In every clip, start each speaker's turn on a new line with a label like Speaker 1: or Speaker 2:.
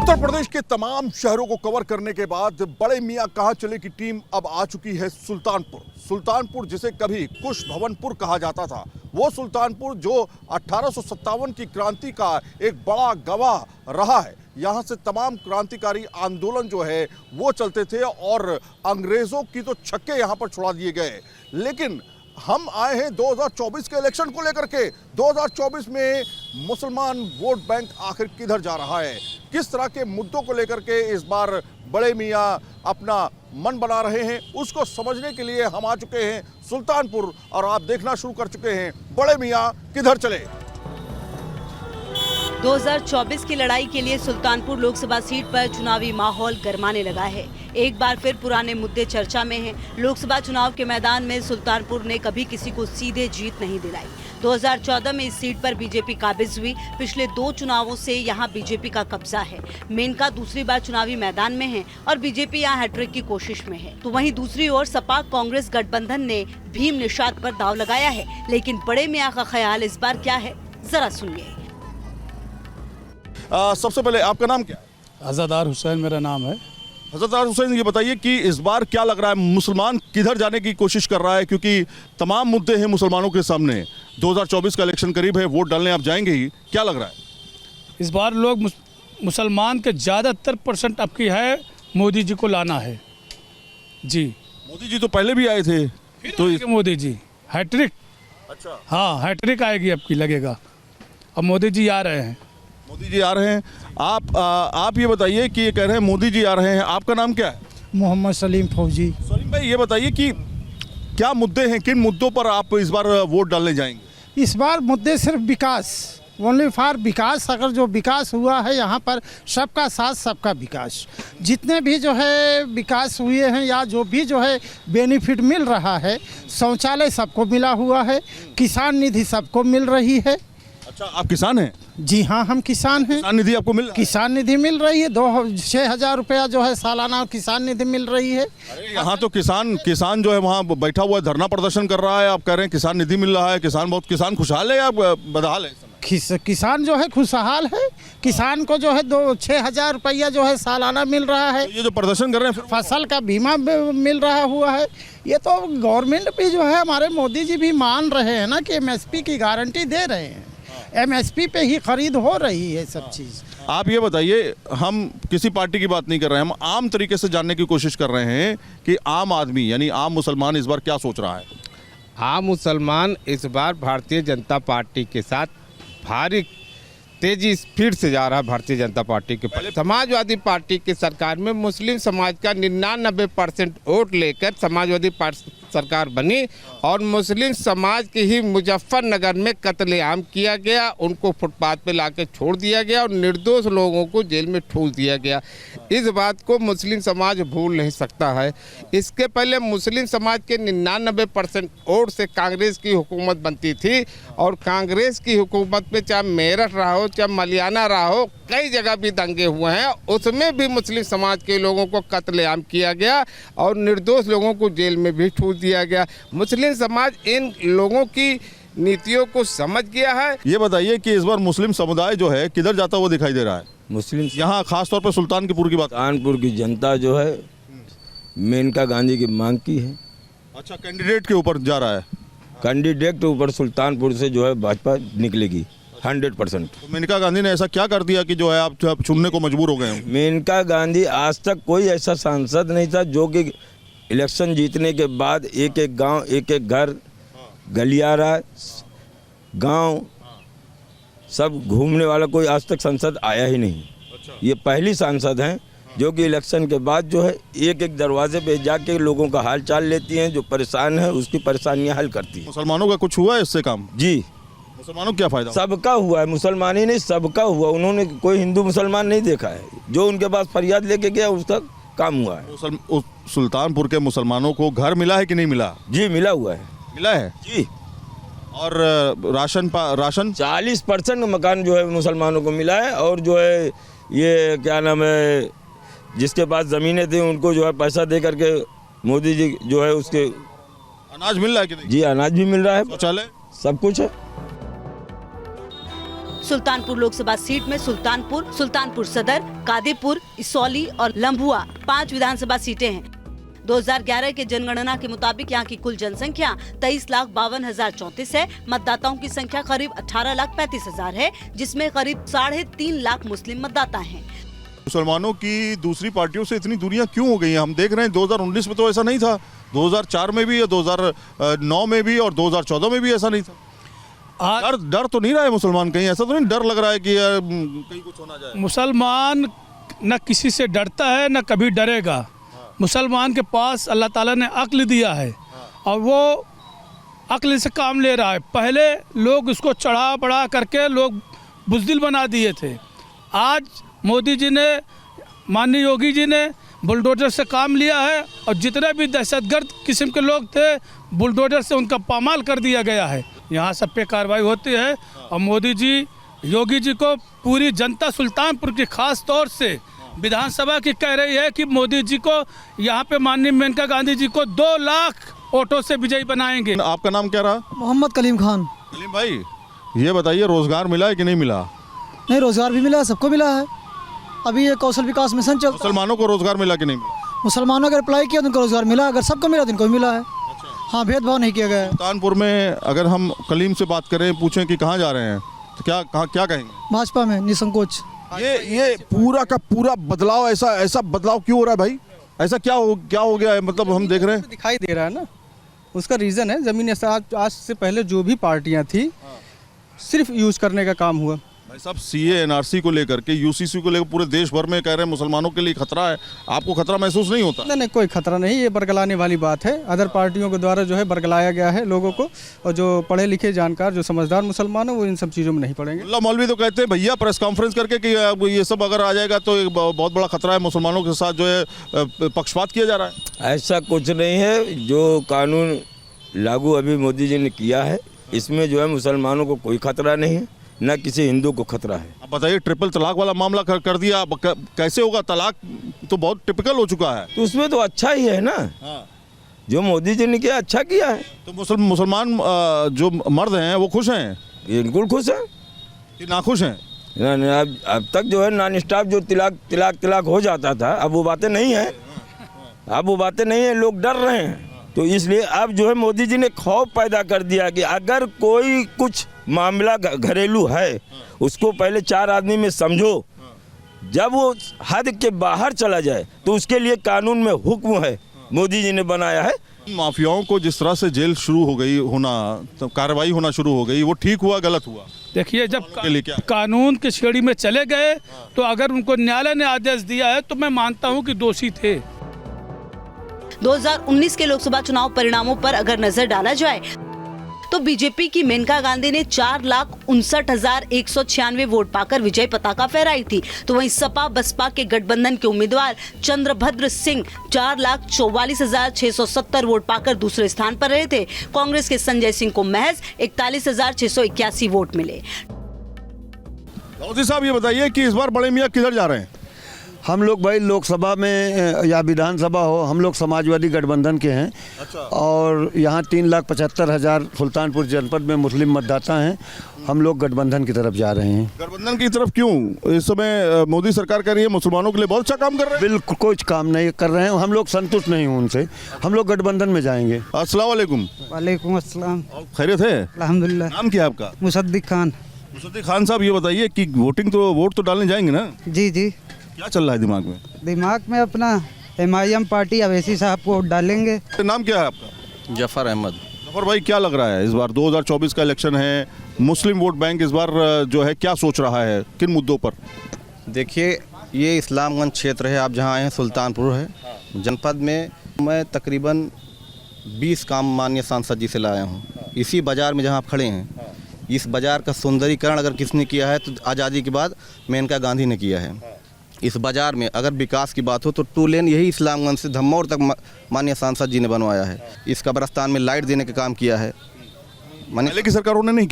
Speaker 1: उत्तर प्रदेश के तमाम शहरों को कवर करने के बाद बड़े मियां कहां चले की टीम अब आ चुकी है सुल्तानपुर, जिसे कभी कुश भवनपुर कहा जाता था। वो सुल्तानपुर जो 1857 की क्रांति का एक बड़ा गवाह रहा है। यहां से तमाम क्रांतिकारी आंदोलन जो है वो चलते थे और अंग्रेजों की तो छक्के यहां पर छुड़ा दिए गए। लेकिन हम आए हैं 2024 के इलेक्शन को लेकर के। 2024 में मुसलमान वोट बैंक आखिर किधर जा रहा है, किस तरह के मुद्दों को लेकर के इस बार बड़े मियां अपना मन बना रहे हैं, उसको समझने के लिए हम आ चुके हैं सुल्तानपुर और आप देखना शुरू कर चुके हैं बड़े मियां किधर चले।
Speaker 2: 2024 की लड़ाई के लिए सुल्तानपुर लोकसभा सीट पर चुनावी माहौल गरमाने लगा है। एक बार फिर पुराने मुद्दे चर्चा में हैं। लोकसभा चुनाव के मैदान में सुल्तानपुर ने कभी किसी को सीधे जीत नहीं दिलाई। 2014 में इस सीट पर बीजेपी काबिज हुई। पिछले 2 चुनावों से यहां बीजेपी का कब्जा है। मेनका दूसरी बार चुनावी मैदान में है और बीजेपी यहां हैट्रिक की कोशिश में है। तो वहीं दूसरी ओर सपा कांग्रेस गठबंधन ने भीम निषाद पर दांव लगाया है। लेकिन बड़े मियां का ख्याल इस बार क्या है, जरा सुनिए।
Speaker 1: सबसे पहले आपका नाम क्या है?
Speaker 3: अज़ादार हुसैन मेरा नाम है।
Speaker 1: अज़ादार हुसैन, ये बताइए कि इस बार क्या लग रहा है, मुसलमान किधर जाने की कोशिश कर रहा है? क्योंकि तमाम मुद्दे हैं मुसलमानों के सामने। 2024 का इलेक्शन करीब है, वोट डालने आप जाएंगे ही, क्या लग रहा है?
Speaker 3: इस बार लोग मुसलमान के ज़्यादातर % अब की है मोदी जी को लाना है। जी,
Speaker 1: मोदी जी तो पहले भी आए थे
Speaker 3: तो मोदी जी हैट्रिक।
Speaker 1: अच्छा,
Speaker 3: हाँ, हैट्रिक आएगी अब की, लगेगा। अब मोदी जी आ रहे हैं।
Speaker 1: मोदी जी आ रहे हैं। आप ये बताइए कि ये कह रहे हैं मोदी जी आ रहे हैं, आपका नाम क्या है?
Speaker 4: मोहम्मद सलीम फौजी।
Speaker 1: सलीम भाई, ये बताइए कि क्या मुद्दे हैं, किन मुद्दों पर आप इस बार वोट डालने जाएंगे?
Speaker 4: इस बार मुद्दे सिर्फ विकास, ओनली फॉर विकास। अगर जो विकास हुआ है यहाँ पर, सबका साथ सबका विकास, जितने भी जो है विकास हुए हैं या जो भी जो है बेनिफिट मिल रहा है, शौचालय सबको मिला हुआ है, किसान निधि सबको मिल रही है।
Speaker 1: अच्छा, आप किसान हैं?
Speaker 4: जी हाँ, हम किसान हैं।
Speaker 1: किसान निधि आपको मिल रहा है?
Speaker 4: किसान निधि मिल रही है, 6,000 रुपया जो है सालाना किसान निधि मिल रही है।
Speaker 1: अरे यहाँ तो किसान जो है वहाँ बैठा हुआ है, धरना प्रदर्शन कर रहा है, आप कह रहे हैं किसान निधि मिल रहा है। किसान खुशहाल है या बदहाल है?
Speaker 4: किसान जो है खुशहाल है। किसान को जो है 6,000 रुपया जो है सालाना मिल रहा है।
Speaker 1: ये जो प्रदर्शन कर रहे हैं,
Speaker 4: फसल का बीमा मिल रहा हुआ है। ये तो गवर्नमेंट भी जो है, हमारे मोदी जी भी मान रहे हैं ना कि MSP की गारंटी दे रहे हैं। MSP पे ही खरीद हो रही है सब चीज़।
Speaker 1: आप ये बताइए, हम किसी पार्टी की बात नहीं कर रहे हैं, हम आम तरीके से जानने की कोशिश कर रहे हैं कि आम आदमी यानी आम मुसलमान इस बार क्या सोच रहा है।
Speaker 5: आम मुसलमान इस बार भारतीय जनता पार्टी के साथ भारी तेजी स्पीड से जा रहा है। भारतीय जनता पार्टी के पहले समाजवादी पार्टी की सरकार में मुस्लिम समाज का 99% वोट लेकर समाजवादी पार्टी सरकार बनी और मुस्लिम समाज के ही मुजफ्फरनगर में कत्लेआम किया गया। उनको फुटपाथ पे लाके छोड़ दिया गया और निर्दोष लोगों को जेल में ठूस दिया गया। इस बात को मुस्लिम समाज भूल नहीं सकता है। इसके पहले मुस्लिम समाज के 99% वोट से कांग्रेस की हुकूमत बनती थी और कांग्रेस की हुकूमत में चाहे मेरठ रहा हो, चाहे मलियाना रहा हो, कई जगह भी दंगे हुए हैं। उसमें भी मुस्लिम समाज के लोगों को कत्लेआम किया गया और निर्दोष लोगों को जेल में भी ठूस दिया गया। मुस्लिम समाज इन लोगों की नीतियों को समझ गया है।
Speaker 1: ये बताइए कि इस बार मुस्लिम समुदाय जो है किधर जाता हुआ दिखाई दे रहा है?
Speaker 6: मुस्लिम
Speaker 1: यहाँ खासतौर पर सुल्तानपुर की बात।
Speaker 6: सुल्तानपुर की जनता जो है मेनका गांधी की मांग की है।
Speaker 1: अच्छा, कैंडिडेट के ऊपर जा रहा है?
Speaker 6: कैंडिडेट के ऊपर सुल्तानपुर से जो है भाजपा निकलेगी 100%।
Speaker 1: तो मेनका गांधी ने ऐसा क्या कर दिया कि जो है आप चुनने को मजबूर हो गए हैं?
Speaker 6: मेनका गांधी आज तक कोई ऐसा सांसद नहीं था जो कि इलेक्शन जीतने के बाद एक एक गांव, एक एक घर, गलियारा, गांव सब घूमने वाला कोई आज तक सांसद आया ही नहीं। ये पहली सांसद हैं जो कि इलेक्शन के बाद जो है एक एक दरवाजे पे जाके लोगों का हाल चाल लेती हैं, जो परेशान है उसकी परेशानियां हल करती हैं।
Speaker 1: मुसलमानों का कुछ हुआ है इससे काम?
Speaker 6: जी,
Speaker 1: मुसलमानों को क्या फायदा?
Speaker 6: सबका हुआ है, मुसलमान ही नहीं सबका हुआ। उन्होंने कोई हिंदू मुसलमान नहीं देखा है। जो उनके पास फरियाद लेके गया उसका काम हुआ है।
Speaker 1: सुल्तानपुर के मुसलमानों को घर मिला है कि नहीं मिला?
Speaker 6: जी, मिला हुआ है।
Speaker 1: मिला है
Speaker 6: जी।
Speaker 1: और राशन
Speaker 6: 40% मकान जो है मुसलमानों को मिला है। और जो है ये क्या नाम है, जिसके पास ज़मीनें थी उनको जो है पैसा दे करके मोदी जी जो है उसके
Speaker 1: अनाज मिल रहा है कि नहीं?
Speaker 6: जी, अनाज भी मिल रहा है,
Speaker 1: शौचालय
Speaker 6: सब कुछ है।
Speaker 2: सुल्तानपुर लोकसभा सीट में सुल्तानपुर, सुल्तानपुर सदर, कादेपुर, इसौली और लम्भुआ 5 विधानसभा सीटें हैं। 2011 के जनगणना के मुताबिक यहाँ की कुल जनसंख्या 23,52,034 है। मतदाताओं की संख्या करीब 18,35,000 है, जिसमें करीब 3.5 लाख मुस्लिम मतदाता हैं।
Speaker 1: मुसलमानों की दूसरी पार्टियों से इतनी दूरियां क्यों हो गई हैं? हम देख रहे हैं 2019 में तो ऐसा नहीं था, 2004 में भी, 2009 में भी और 2014 में भी ऐसा नहीं था। डर तो नहीं रहा है मुसलमान कहीं? ऐसा तो नहीं डर लग रहा है कि यार कहीं कुछ होना जाए?
Speaker 3: मुसलमान न किसी से डरता है न कभी डरेगा। मुसलमान के पास अल्लाह ताला ने अक्ल दिया है और वो अक्ल से काम ले रहा है। पहले लोग इसको चढ़ा बढ़ा करके लोग बुज़दिल बना दिए थे। आज मोदी जी ने, माननीय योगी जी ने बुलडोजर से काम लिया है और जितने भी दहशतगर्द किस्म के लोग थे बुलडोजर से उनका पामाल कर दिया गया है। यहाँ सब पे कार्रवाई होती है और मोदी जी, योगी जी को पूरी जनता सुल्तानपुर की खास तौर से विधानसभा की कह रही है कि मोदी जी को यहाँ पे माननीय मेनका गांधी जी को 2 लाख वोटों से विजयी बनाएंगे।
Speaker 1: आपका नाम क्या रहा?
Speaker 7: मोहम्मद कलीम खान।
Speaker 1: कलीम भाई, ये बताइए रोजगार मिला है कि नहीं मिला?
Speaker 7: नहीं, रोजगार भी मिला है, सबको मिला है। अभी ये कौशल विकास मिशन चलता है।
Speaker 1: मुसलमानों को रोजगार मिला कि नहीं मिला?
Speaker 7: मुसलमानों अगर अप्लाई किया तो उनको रोजगार मिला, अगर सबको मिला तो उनको भी मिला है। हाँ, भेदभाव नहीं किया गया है।
Speaker 1: सुल्तानपुर में अगर हम कलीम से बात करें, पूछें कि कहाँ जा रहे हैं तो क्या कहेंगे?
Speaker 7: भाजपा में निसंकोच।
Speaker 1: ये पूरा का पूरा बदलाव, ऐसा बदलाव क्यों हो रहा है भाई? ऐसा क्या हो गया है? मतलब हम देख रहे हैं
Speaker 8: दिखाई दे रहा है ना, उसका रीज़न है ज़मीनी आज से पहले जो भी पार्टियां थी सिर्फ यूज करने का काम हुआ।
Speaker 1: भाई साहब, सीए एनआरसी को लेकर के, यूसीसी को लेकर पूरे देश भर में कह रहे हैं मुसलमानों के लिए खतरा है। आपको खतरा महसूस नहीं होता?
Speaker 8: नहीं, कोई खतरा नहीं, ये बरगलाने वाली बात है। अदर पार्टियों के द्वारा जो है बरगलाया गया है लोगों को, और जो पढ़े लिखे जानकार जो समझदार मुसलमान है वो इन सब चीज़ों में नहीं पड़ेंगे।
Speaker 1: मुल्ला मौलवी तो कहते हैं भैया प्रेस कॉन्फ्रेंस करके कि ये सब अगर आ जाएगा तो एक बहुत बड़ा खतरा है, मुसलमानों के साथ जो है पक्षपात किया जा रहा है।
Speaker 6: ऐसा कुछ नहीं है। जो कानून लागू अभी मोदी जी ने किया है, इसमें जो है मुसलमानों को कोई खतरा नहीं है, न किसी हिंदू को खतरा है।
Speaker 1: अब बताइए, ट्रिपल तलाक वाला मामला कर दिया, अब कैसे होगा? तलाक तो बहुत टिपिकल हो चुका है।
Speaker 6: तो उसमें तो अच्छा ही है ना, जो मोदी जी ने किया अच्छा किया है।
Speaker 1: तो मुसलमान जो मर्द हैं वो खुश हैं?
Speaker 6: बिल्कुल खुश है
Speaker 1: कि नाखुश हैं?
Speaker 6: अब तक जो है नॉन स्टॉप जो तिलाक हो जाता था, अब वो बातें नहीं है। अब वो बातें नहीं है, लोग डर रहे हैं। तो इसलिए अब जो है मोदी जी ने खौफ पैदा कर दिया कि अगर कोई कुछ मामला घरेलू है, उसको पहले 4 आदमी में समझो, जब वो हद के बाहर चला जाए तो उसके लिए कानून में हुक्म है, मोदी जी ने बनाया है।
Speaker 1: माफियाओं को जिस तरह से जेल शुरू हो गई होना, तो कार्रवाई होना शुरू हो गई, वो ठीक हुआ गलत हुआ?
Speaker 3: देखिए, जब कानून की श्रेणी में चले गए तो अगर उनको न्यायालय ने आदेश दिया है तो मैं मानता हूँ कि दोषी थे।
Speaker 2: 2019 के लोकसभा चुनाव परिणामों पर अगर नजर डाला जाए तो बीजेपी की मेनका गांधी ने 4,59,196 वोट पाकर विजय पताका फहराई थी। तो वहीं सपा बसपा के गठबंधन के उम्मीदवार चंद्रभद्र सिंह 4,44,670 वोट पाकर दूसरे स्थान पर रहे थे। कांग्रेस के संजय सिंह को महज 41,681 वोट मिले।
Speaker 1: दाऊदी साहब, ये बताइए कि इस बार बड़े मियां किधर जा रहे हैं?
Speaker 9: हम लोग भाई लोकसभा में या विधानसभा हो, हम लोग समाजवादी गठबंधन के हैं।
Speaker 1: अच्छा।
Speaker 9: और यहाँ 3,75,000 सुल्तानपुर जनपद में मुस्लिम मतदाता हैं। हम लोग गठबंधन की तरफ जा रहे हैं।
Speaker 1: गठबंधन की तरफ क्यों? इस समय मोदी सरकार कह रही है मुसलमानों के लिए बहुत अच्छा काम कर रहे हैं।
Speaker 9: बिल्कुल कोई काम नहीं कर रहे हैं, हम लोग संतुष्ट नहीं हूँ उनसे। हम लोग गठबंधन में जाएंगे।
Speaker 1: अस्सलाम वालेकुम।
Speaker 7: वालेकुम अस्सलाम।
Speaker 1: खैरियत है?
Speaker 7: अल्हम्दुलिल्लाह।
Speaker 1: नाम क्या है आपका?
Speaker 7: मुसद्दिक खान।
Speaker 1: मुसद्दिक खान साहब, ये बताइए कि वोट तो डालने जाएंगे ना?
Speaker 7: जी जी।
Speaker 1: क्या चल रहा है दिमाग में?
Speaker 7: दिमाग में अपना MIM पार्टी अवैसी साहब को वोट डालेंगे।
Speaker 1: नाम क्या है आपका?
Speaker 10: जफर अहमद।
Speaker 1: जफर भाई, क्या लग रहा है इस बार 2024 का इलेक्शन है, मुस्लिम वोट बैंक इस बार जो है क्या सोच रहा है, किन मुद्दों पर?
Speaker 10: देखिए, ये इस्लामगंज क्षेत्र है, आप जहाँ आए हैं सुल्तानपुर है जनपद में। मैं तकरीबन 20 काम माननीय सांसद जी से लाया हूँ। इसी बाज़ार में जहाँ आप खड़े हैं, इस बाज़ार का सुंदरीकरण अगर किसने किया है तो आज़ादी के बाद मेनका गांधी ने किया है। इस बाज़ार में अगर विकास की बात हो तो 2 लेन यही इस्लामगंज से धम्मौर तक माननीय सांसद जी ने बनवाया है। इस कब्रस्तान में लाइट देने का काम किया है।
Speaker 1: पहले की सरकारों ने नहीं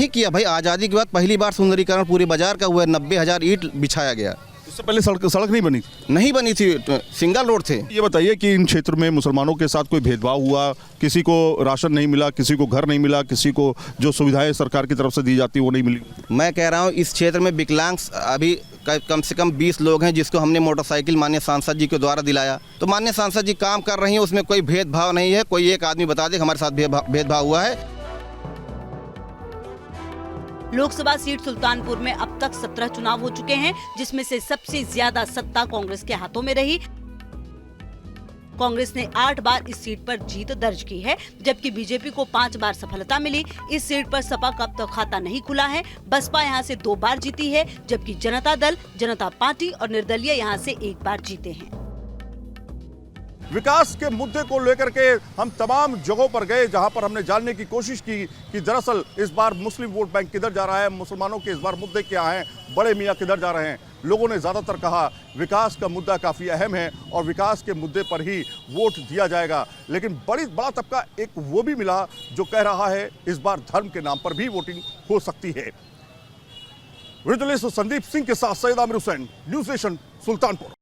Speaker 1: किया
Speaker 10: भाई। आज़ादी के बाद पहली बार सुंदरीकरण पूरे बाज़ार का हुआ है। 90,000 ईंट बिछाया गया।
Speaker 1: इससे पहले सड़क नहीं बनी थी?
Speaker 10: नहीं बनी थी, सिंगल रोड थे।
Speaker 1: ये बताइए कि इन क्षेत्र में मुसलमानों के साथ कोई भेदभाव हुआ? किसी को राशन नहीं मिला, किसी को घर नहीं मिला, किसी को जो सुविधाएं सरकार की तरफ से दी जाती है वो नहीं मिली?
Speaker 10: मैं कह रहा हूँ इस क्षेत्र में विकलांग अभी कम से कम 20 लोग हैं जिसको हमने मोटरसाइकिल माननीय सांसद जी के द्वारा दिलाया। तो माननीय सांसद जी काम कर रही हैं, उसमें कोई भेदभाव नहीं है। कोई एक आदमी बता दे हमारे साथ भेदभाव हुआ है?
Speaker 2: लोकसभा सीट सुल्तानपुर में अब तक 17 चुनाव हो चुके हैं, जिसमें से सबसे ज्यादा सत्ता कांग्रेस के हाथों में रही। कांग्रेस ने 8 बार इस सीट पर जीत दर्ज की है, जबकि बीजेपी को 5 बार सफलता मिली। इस सीट पर सपा का अब तक खाता नहीं खुला है। बसपा यहां से 2 बार जीती है, जबकि जनता दल, जनता पार्टी और निर्दलीय यहां से 1 बार जीते हैं।
Speaker 1: विकास के मुद्दे को लेकर के हम तमाम जगहों पर गए, जहां पर हमने जानने की कोशिश की कि दरअसल इस बार मुस्लिम वोट बैंक किधर जा रहा है, मुसलमानों के इस बार मुद्दे क्या हैं, बड़े मियां किधर जा रहे हैं। लोगों ने ज़्यादातर कहा विकास का मुद्दा काफ़ी अहम है और विकास के मुद्दे पर ही वोट दिया जाएगा। लेकिन बड़ा तबका एक वो भी मिला जो कह रहा है इस बार धर्म के नाम पर भी वोटिंग हो सकती है। विजुअलिस्ट संदीप सिंह के साथ सैयद आमिर हुसैन, न्यूज़ नेशन, सुल्तानपुर।